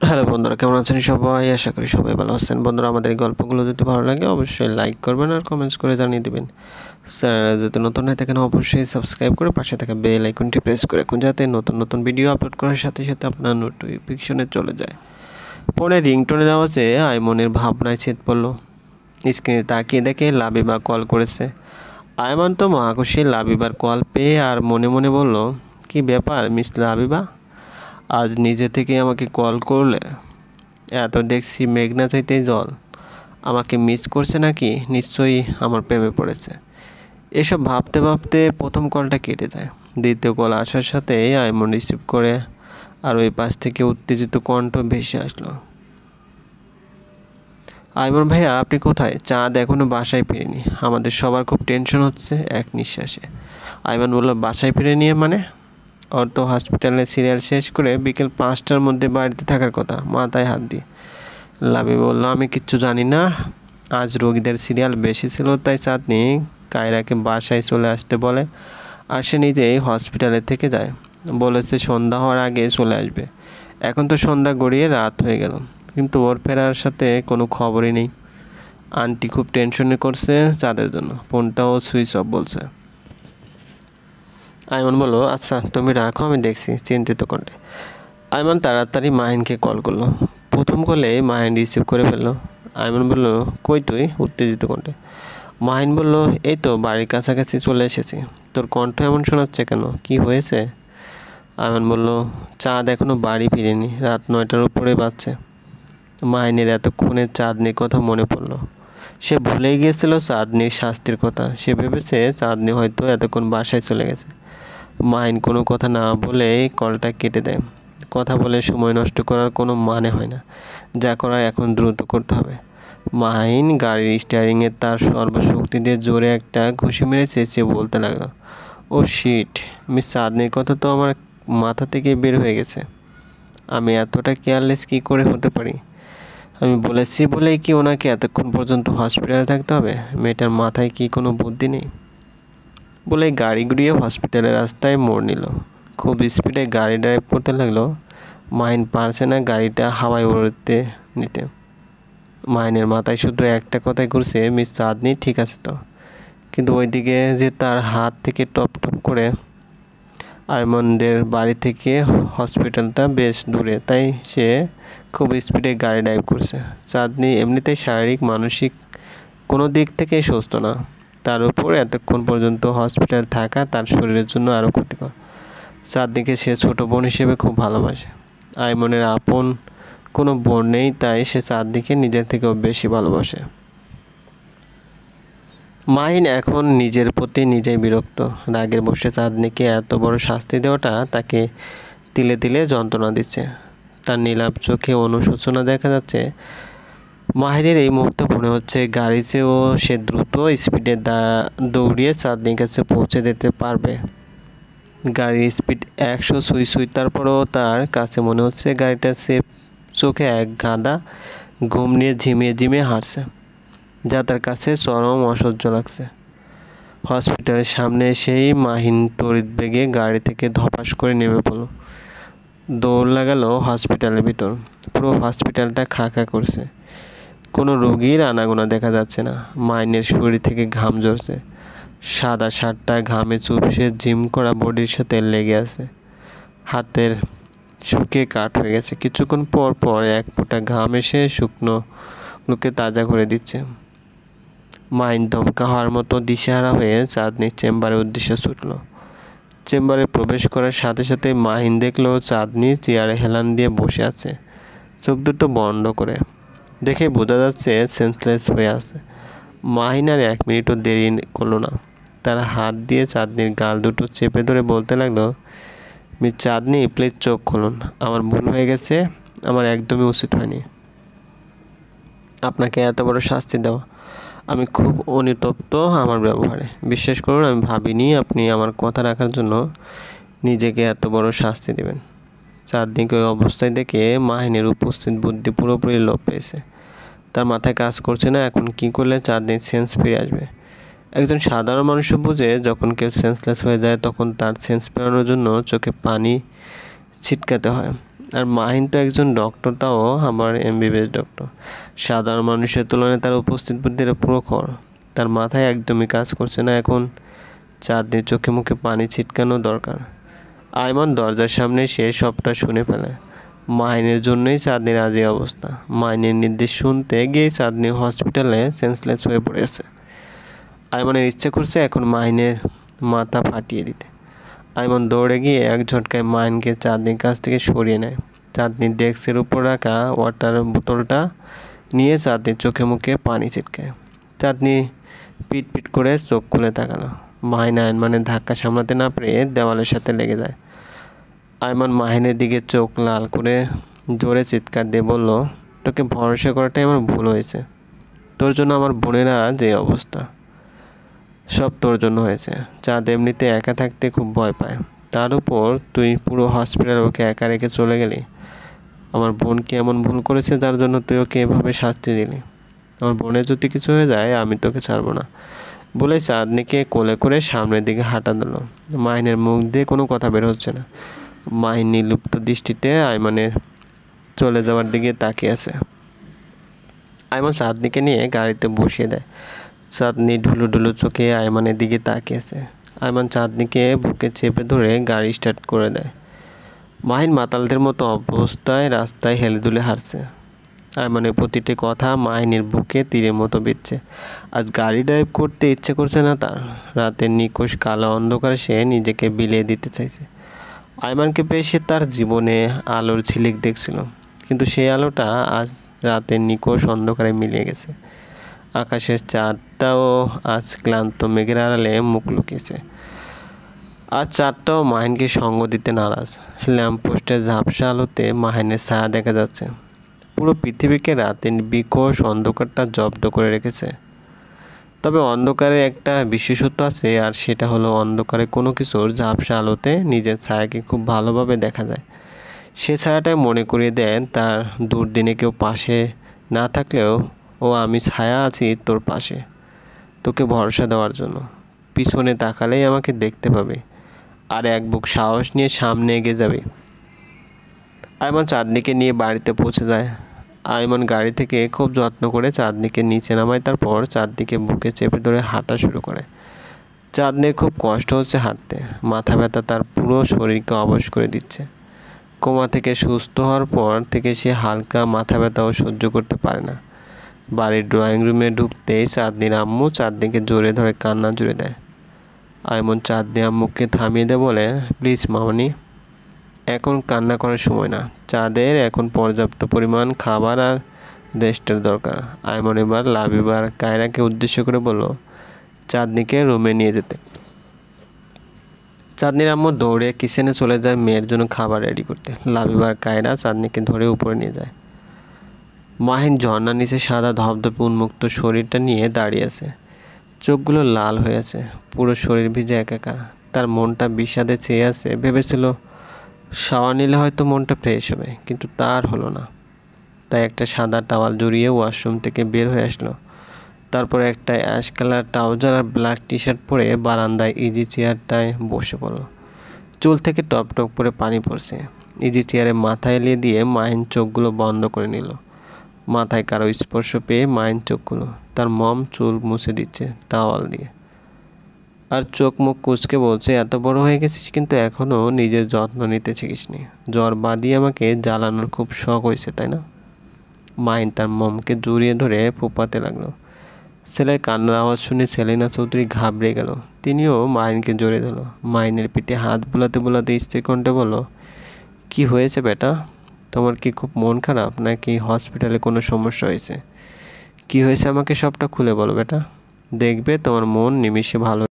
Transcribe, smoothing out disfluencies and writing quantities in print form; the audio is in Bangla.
হ্যালো বন্ধুরা, কেমন আছেন সবাই? আশা করি সবাই ভালো আছেন। বন্ধুরা, আমাদের এই গল্পগুলো যদি ভালো লাগে অবশ্যই লাইক করবেন আর কমেন্টস করে জানিয়ে দেবেন। চ্যানেলে যদি নতুন হয়ে থাকেন অবশ্যই সাবস্ক্রাইব করে পাশে থাকা বেল আইকনটি প্রেস করে রাখুন, যাতে নতুন নতুন ভিডিও আপলোড করার সাথে সাথে আপনার নোটিফিকেশনে চলে যায়। পরে রিংটোনের আওয়াজে আইমনের ভাবনায় ছেদ পড়ল। স্ক্রিনে তাকিয়ে দেখে লাবিবা কল করেছে। আয়মান তো মহাখুশি লাবিবার কল পেয়ে আর মনে মনে বলল, কি ব্যাপার মিস লাবিবা, আজ নিজে থেকে আমাকে কল করলে? এত দেখছি মেঘনা চাইতেই জল, আমাকে মিস করছে নাকি? নিশ্চয়ই আমার প্রেমে পড়েছে। এসব ভাবতে ভাবতে প্রথম কলটা কেটে যায়। দ্বিতীয় কল আসার সাথেই আইমন রিসিভ করে, আর ওই পাশ থেকে উত্তেজিত কণ্ঠ ভেসে আসলো। আইমন ভাইয়া, আপনি কোথায়? চাঁদ এখনও বাসায় ফিরেনি, আমাদের সবার খুব টেনশন হচ্ছে। এক নিঃশ্বাসে আইমন বলল, বাসায় ফিরে মানে? ওর তো হসপিটালে সিরিয়াল শেষ করে বিকেল 5টার মধ্যে বাড়িতে থাকার কথা। মাথায় হাত দিয়ে লাবি বলল, আমি কিচ্ছু জানি না। আজ রোগীদের সিরিয়াল বেশি ছিল, তাই চাঁদনি কায়রাকে বাসায় চলে আসতে বলে, আর সে নিজেই হসপিটালে থেকে যায়। বলেছে সন্ধ্যা হওয়ার আগে চলে আসবে। এখন তো সন্ধ্যা গড়িয়ে রাত হয়ে গেল, কিন্তু ওর ফেরার সাথে কোনো খবরই নেই। আন্টি খুব টেনশনে করছে চাঁদের জন্য, ফোনটাও সুইচ অফ বলছে। আইমন বলল, আচ্ছা তুমি রাখো, আমি দেখছি। চিন্তিত কণ্ঠে আইমন তাড়াতাড়ি মাহিনকে কল করলো। প্রথম কলে মাহিন রিসিভ করে ফেললো। আইমন বলল, কই তুই? উত্তেজিত কণ্ঠে মাহিন বলল, এই তো বাড়ির কাছাকাছি চলে এসেছি। তোর কণ্ঠ এমন শোনাচ্ছে কেন? কি হয়েছে? আইমন বলল, চাঁদ এখনও বাড়ি ফিরেনি, রাত 9টার উপরে বাজছে। মাহিনের এতক্ষণে চাঁদনির কথা মনে পড়ল। সে ভুলেই গিয়েছিল চাঁদনির শাস্তির কথা। সে ভেবেছে চাঁদনি হয়তো এতক্ষণ বাসায় চলে গেছে। মাহিন কোনো কথা না বলে কলটা কেটে দেয়। কথা বলে সময় নষ্ট করার কোনো মানে হয় না। যা করার এখন দ্রুত করতে হবে। মাহিন গাড়ির স্টিয়ারিংয়ে তার সর্বশক্তি দিয়ে জোরে একটা ঘুষি মেরে চেঁচিয়ে বলতে লাগলো, ও শিট, মিস চাঁদনির কথা তো আমার মাথা থেকে বের হয়ে গেছে। আমি এতটা কেয়ারলেস কী করে হতে পারি? আমি বলেছি বলেই কি ওনাকে এতক্ষণ পর্যন্ত হসপিটালে থাকতে হবে? মেয়েটার মাথায় কি কোনো বুদ্ধি নেই? বলে গাড়ি ঘুরিয়ে হসপিটালের রাস্তায় মোড় নিল। খুব স্পিডে গাড়ি ড্রাইভ করতে লাগলো। মাহিন পারছে না গাড়িটা হাওয়ায় উড়তে নিতে। মাহিনের মাথায় শুধু একটা কথাই ঘুরছে, মিস চাঁদনি ঠিক আছে তো? কিন্তু ওইদিকে যে তার হাত থেকে টপ টপ করে আইমনদের বাড়ি থেকে হসপিটালটা বেশ দূরে, তাই সে খুব স্পিডে গাড়ি ড্রাইভ করছে। চাঁদনি এমনিতেই শারীরিক মানসিক কোনো দিক থেকেই সুস্থ না, তার উপর এতক্ষণ পর্যন্ত হসপিটাল থাকা তার শরীরের জন্য আরও ক্ষতিকর। চাঁদনিকে সে ছোট বোন হিসেবে খুব ভালোবাসে। আইমনের আপন কোনো বোন নেই, তাই সে চাঁদনিকে নিজের থেকেও বেশি ভালোবাসে। মাহিন এখন নিজের প্রতি নিজেই বিরক্ত। রাগের বসে চাঁদনিকে এত বড় শাস্তি দেওয়াটা তাকে তিলে তিলে যন্ত্রণা দিচ্ছে। তার নীলাভ চোখে অনুশোচনা দেখা যাচ্ছে। মাহিনের এই মুহূর্তে মনে হচ্ছে গাড়ি চেয়েও সে দ্রুত স্পিডে দৌড়িয়ে চাঁদনির কাছে পৌঁছে দিতে পারবে। গাড়ির স্পিড 100 সুই সুই, তারপরেও তার কাছে মনে হচ্ছে গাড়িটা সেফ। চোখে এক গাদা ঘুম নিয়ে ঝিমিয়ে ঝিমিয়ে হাঁটছে, যা তার কাছে চরম অসহ্য লাগছে। হসপিটালের সামনে এসেই মাহিন তড়িৎ বেগে গাড়ি থেকে ধপাস করে নেমে পড়ল। দৌড় লাগালো হসপিটালের ভিতর। পুরো হসপিটালটা খা খা করছে। কোনো রোগীর আনাগোনা দেখা যাচ্ছে না। মাহিনের শরীর থেকে ঘাম ঝরছে। সাদা শার্টটা ঘামে চুপসে জিম করা বডির সাথে লেগে আছে। হাতের শুকিয়ে কাঠ হয়ে গেছে। কিছুক্ষণ পর পর এক ফোঁটা ঘাম এসে শুকনো লোকে তাজা করে দিচ্ছে। মাহিন ধমকা হওয়ার মতো দিশেহারা হয়ে চাঁদনির চেম্বারের উদ্দেশ্যে ছুটল। চেম্বারে প্রবেশ করার সাথে সাথে মাহিন দেখলো চাঁদনি চেয়ারে হেলান দিয়ে বসে আছে, চোখ দুটো বন্ধ করে। দেখে বোঝা যাচ্ছে সেন্সলেস হয়ে আছে। মাহিন আর 1 মিনিটও দেরি করলো না। তার হাত দিয়ে চাঁদনির গাল দুটো চেপে ধরে বলতে লাগলো, মিস চাঁদনি, প্লিজ চোখ খুলুন। আমার ভুল হয়ে গেছে, আমার একদমই উচিত হয়নি আপনাকে এত বড় শাস্তি দেওয়া। আমি খুব অনুতপ্ত আমার ব্যবহারে। বিশ্বাস করুন, আমি ভাবিনি আপনি আমার কথা রাখার জন্য নিজেকে এত বড় শাস্তি দেবেন। চাঁদনিকে ওই অবস্থায় দেখে মাহিনের উপস্থিত বুদ্ধি পুরোপুরি লোপ পেয়েছে। তার মাথায় কাজ করছে না এখন কী করলে চাঁদনির সেন্স ফিরে আসবে। একজন সাধারণ মানুষও বুঝে যখন কেউ সেন্সলেস হয়ে যায় তখন তার সেন্স ফেরানোর জন্য চোখে পানি ছিটকাতে হয়। আর মাহিন তো একজন ডক্টর, তাও আমার এমবিবিএস ডক্টর। সাধারণ মানুষের তুলনায় তার উপস্থিত বুদ্ধির প্রখর। তার মাথায় একদমই কাজ করছে না এখন। চাঁদনির চোখে মুখে পানি ছিটকানো দরকার। আয়মান দরজার সামনে সে সবটা শুনে ফেলে। মাহিনের জন্যই চাঁদনির আজ এই অবস্থা। মাহিনের নির্দেশ শুনতে গিয়ে চাঁদনি হসপিটালে সেন্সলেস হয়ে পড়েছে। আয়মানের ইচ্ছে করছে এখন মাহিনের মাথা ফাটিয়ে দিতে। আয়মান দৌড়ে গিয়ে এক ঝটকায় মাহিনকে চাঁদনির কাছ থেকে সরিয়ে নেয়। চাঁদনির ডেস্কের উপর রাখা ওয়াটার বোতলটা নিয়ে চাঁদনির চোখে মুখে পানি ছিটকায়। চাঁদনি পিট পিট করে চোখ খুলে তাকালো। মাহিন আয়মানের ধাক্কা সামলাতে না পেরে দেওয়ালের সাথে লেগে যায়। আয়মান মাহিনের দিকে চোখ লাল করে জোরে চিৎকার দিয়ে বলল, তোকে ভরসা করাটাই আমার ভুল হয়েছে। তোর জন্য আমার বোনেরা যে অবস্থা, সব তোর জন্য হয়েছে। চাঁদ এমনিতে একা থাকতে খুব ভয় পায়, তার উপর তুই পুরো হসপিটাল ওকে একা রেখে চলে গেলি। আমার বোন কি এমন ভুল করেছে যার জন্য তুই ওকে এভাবে শাস্তি দিলি? আমার বোনের যদি কিছু হয়ে যায় আমি তোকে ছাড়বো না বলে চাঁদনিকে কোলে করে সামনের দিকে হাঁটা দিল। মাহিনের মুখ দিয়ে কোনো কথা বের হচ্ছে না। মাহিন নির্লিপ্ত দৃষ্টিতে আয়মানের চলে যাওয়ার দিকে তাকিয়ে আছে। আয়মান চাঁদনিকে নিয়ে গাড়িতে বসিয়ে দেয়। চাঁদনি ঢুলু ঢুলু চোখে আয়মানের দিকে তাকিয়ে আছে। আয়মান চাঁদনিকে বুকে চেপে ধরে গাড়ি স্টার্ট করে দেয়। মাহিন মাতালদের মতো অবস্থায় রাস্তায় হেলে দুলে হাঁটছে। আয়মানের প্রতিটি কথা মাহিনের বুকে তীরের মতো বিঁধছে। আজ গাড়ি ড্রাইভ করতে ইচ্ছে করছে না তার। রাতের নিকোষ কালো অন্ধকারে সে নিজেকে বিলিয়ে দিতে চাইছে। আয়মানকে পেয়ে সে তার জীবনে আলোর ঝিলিক দেখছিল, কিন্তু সেই আলোটা আজ রাতের নিকোষ অন্ধকারে মিলিয়ে গেছে। আকাশের চাঁদটাও আজ ক্লান্ত মেঘের আড়ালে মুখ লুকিয়েছে। আজ চাঁদটাও মাহিনকে সঙ্গ দিতে নারাজ। ল্যাম্পপোস্টের ঝাপসা আলোতে মাহিনের ছায়া দেখা যাচ্ছে। পুরো পৃথিবীকে রাতের বিকোষ অন্ধকারটা জব্দ করে রেখেছে। তবে অন্ধকারে একটা বিশেষত্ব আছে, আর সেটা হলো অন্ধকারে কোনো কিছুর ঝাপসা আলোতে নিজের ছায়াকে খুব ভালোভাবে দেখা যায়। সে ছায়াটাই মনে করিয়ে দেন তার দুর্দিনে কেউ পাশে না থাকলেও আমি ছায়া আছি তোর পাশে, তোকে ভরসা দেওয়ার জন্য। পিছনে তাকালেই আমাকে দেখতে পাবে, আর এক বুক সাহস নিয়ে সামনে এগিয়ে যাবে। আয়মান চাঁদনিকে নিয়ে বাড়িতে পৌঁছে যায়। আয়মান গাড়ি থেকে খুব যত্ন করে চাঁদনিকে নিচে নামায়, তারপর চাঁদনিকে বুকে চেপে ধরে হাঁটা শুরু করে। চাঁদনির খুব কষ্ট হচ্ছে হাঁটতে। মাথা ব্যথা তার পুরো শরীরকে অবশ করে দিচ্ছে। কোমা থেকে সুস্থ হওয়ার পর থেকে সে হালকা মাথা ব্যথাও সহ্য করতে পারে না। বাড়ির ড্রয়িং রুমে ঢুকতেই চাঁদনির আম্মু চাঁদনিকে জোরে ধরে কান্না জুড়ে দেয়। আয়মন চাঁদনি আম্মুকে থামিয়ে দেয়, বলে, প্লিজ মামনি, এখন কান্না করার সময় না। চাঁদের এখন পর্যাপ্ত পরিমাণ খাবার আর রেস্টের দরকার। আয়মন এবার লাবিবার কায়রাকে উদ্দেশ্য করে বলল চাঁদনিকে রুমে নিয়ে যেতে। চাঁদনির আম্মু দৌড়ে কিচেনে চলে যায় মেয়ের জন্য খাবার রেডি করতে। লাবিবার কায়রা চাঁদনিকে ধরে উপরে নিয়ে যায়। মাহিন ঝর্ণার নিচে সাদা ধপধপে উন্মুক্ত শরীরটা নিয়ে দাঁড়িয়ে আছে। চোখগুলো লাল হয়ে আছে, পুরো শরীর ভিজে একাকার। তার মনটা বিষাদে চেয়ে আছে। ভেবেছিল শাওয়ার নিলে হয়তো মনটা ফ্রেশ হবে, কিন্তু তার হলো না। তাই একটা সাদা টাওয়াল জড়িয়ে ওয়াশরুম থেকে বের হয়ে আসলো। তারপর একটা অ্যাশ কালার ট্রাউজার আর ব্ল্যাক টি শার্ট পরে বারান্দায় ইজি চেয়ারটায় বসে পড়ল। চুল থেকে টপ টপ করে পানি পড়ছে। ইজি চেয়ারে মাথা এলিয়ে দিয়ে মাহিন চোখগুলো বন্ধ করে নিল। মাথায় কারো স্পর্শ পেয়ে মাহিন চোখগুলো, তার মম চুল মুছে দিচ্ছে টাওয়াল দিয়ে, আর চোখ মুখ কুচকে বলছে, এত বড় হয়ে গেছিস কিন্তু এখনও নিজের যত্ন নিতে শিখিসনি। জ্বর বাদিয়ে আমাকে জ্বালানোর খুব শখ হয়েছে, তাই না? মাহিন তার মমকে জড়িয়ে ধরে ফোঁপাতে লাগলো। ছেলের কান্নার আওয়াজ শুনে সেলিনা চৌধুরী ঘাবড়ে গেল। তিনিও মাহিনকে জড়িয়ে ধরল। মাহিনের পিঠে হাত বুলাতে বুলাতে স্থির কণ্ঠে বলল, কি হয়েছে বেটা? তোমার কি খুব মন খারাপ, নাকি হসপিটালে কোনো সমস্যা হয়েছে? কি হয়েছে আমাকে সবটা খুলে বলো বেটা, দেখবে তোমার মন নিমিষে ভালো